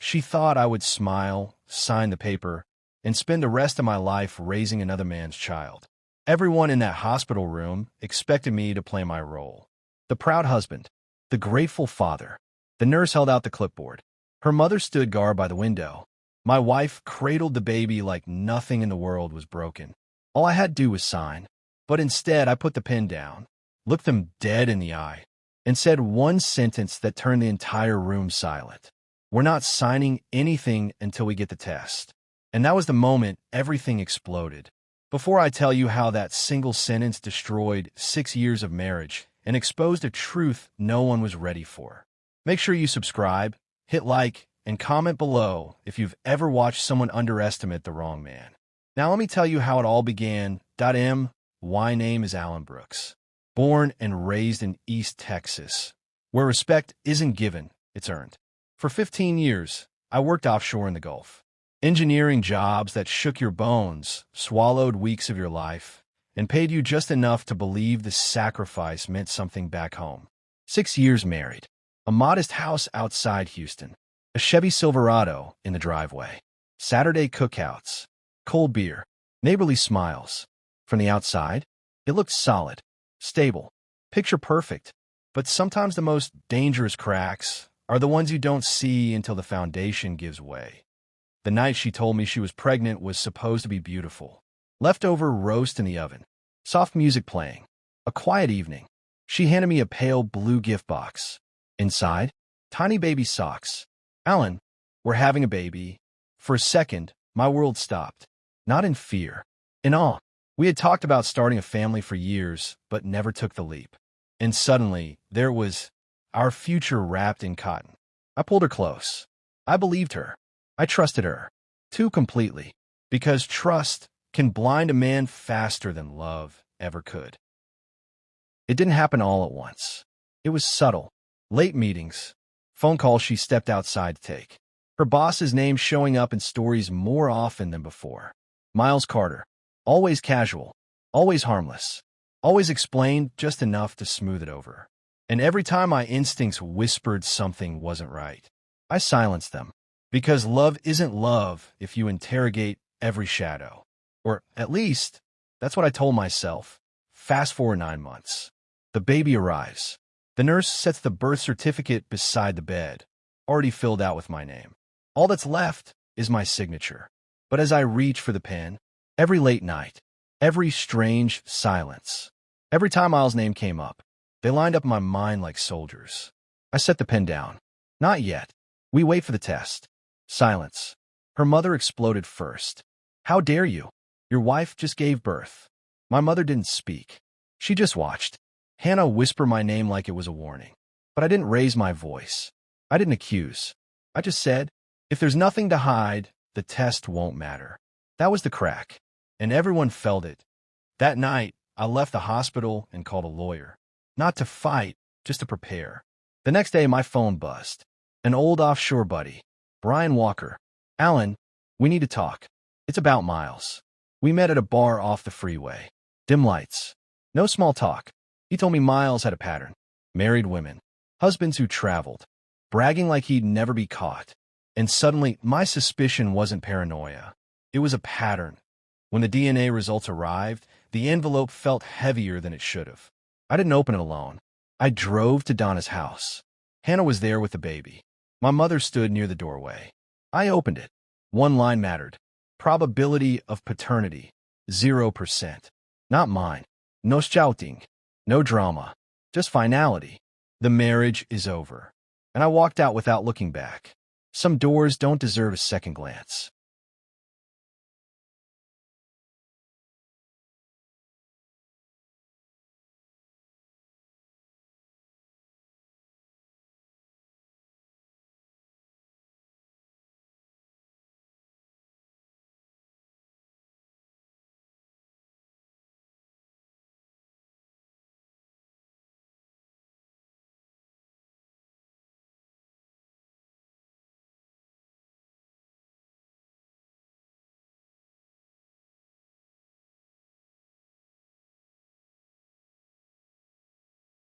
She thought I would smile, sign the paper, and spend the rest of my life raising another man's child. Everyone in that hospital room expected me to play my role. The proud husband, the grateful father. The nurse held out the clipboard. Her mother stood guard by the window. My wife cradled the baby like nothing in the world was broken. All I had to do was sign. But instead, I put the pen down, looked them dead in the eye, and said one sentence that turned the entire room silent. We're not signing anything until we get the test. And that was the moment everything exploded. Before I tell you how that single sentence destroyed 6 years of marriage and exposed a truth no one was ready for, make sure you subscribe, hit like, and comment below if you've ever watched someone underestimate the wrong man. Now let me tell you how it all began. My name is Alan Brooks, born and raised in East Texas, where respect isn't given, it's earned. For 15 years, I worked offshore in the Gulf. Engineering jobs that shook your bones, swallowed weeks of your life, and paid you just enough to believe the sacrifice meant something back home. 6 years married, a modest house outside Houston, a Chevy Silverado in the driveway, Saturday cookouts, cold beer, neighborly smiles. From the outside, it looked solid, stable, picture perfect, but sometimes the most dangerous cracks are the ones you don't see until the foundation gives way. The night she told me she was pregnant was supposed to be beautiful. Leftover roast in the oven, soft music playing, a quiet evening. She handed me a pale blue gift box. Inside, tiny baby socks. Alan, we're having a baby. For a second, my world stopped. Not in fear, in awe. We had talked about starting a family for years, but never took the leap. And suddenly, there was our future wrapped in cotton. I pulled her close. I believed her. I trusted her. Too completely. Because trust can blind a man faster than love ever could. It didn't happen all at once. It was subtle. Late meetings. Phone calls she stepped outside to take. Her boss's name showing up in stories more often than before. Miles Carter. Always casual. Always harmless. Always explained just enough to smooth it over. And every time my instincts whispered something wasn't right, I silenced them. Because love isn't love if you interrogate every shadow. Or at least, that's what I told myself. Fast forward 9 months. The baby arrives. The nurse sets the birth certificate beside the bed, already filled out with my name. All that's left is my signature. But as I reach for the pen, every late night, every strange silence, every time Miles' name came up, they lined up in my mind like soldiers. I set the pen down. Not yet. We wait for the test. Silence. Her mother exploded first. How dare you? Your wife just gave birth. My mother didn't speak. She just watched. Hannah whispered my name like it was a warning. But I didn't raise my voice. I didn't accuse. I just said, if there's nothing to hide, the test won't matter. That was the crack. And everyone felt it. That night, I left the hospital and called a lawyer. Not to fight, just to prepare. The next day, my phone buzzed. An old offshore buddy, Brian Walker. Alan, we need to talk. It's about Miles. We met at a bar off the freeway. Dim lights. No small talk. He told me Miles had a pattern. Married women. Husbands who traveled. Bragging like he'd never be caught. And suddenly, my suspicion wasn't paranoia. It was a pattern. When the DNA results arrived, the envelope felt heavier than it should have. I didn't open it alone. I drove to Donna's house. Hannah was there with the baby. My mother stood near the doorway. I opened it. One line mattered. Probability of paternity, 0%. Not mine. No shouting. No drama. Just finality. The marriage is over. And I walked out without looking back. Some doors don't deserve a second glance.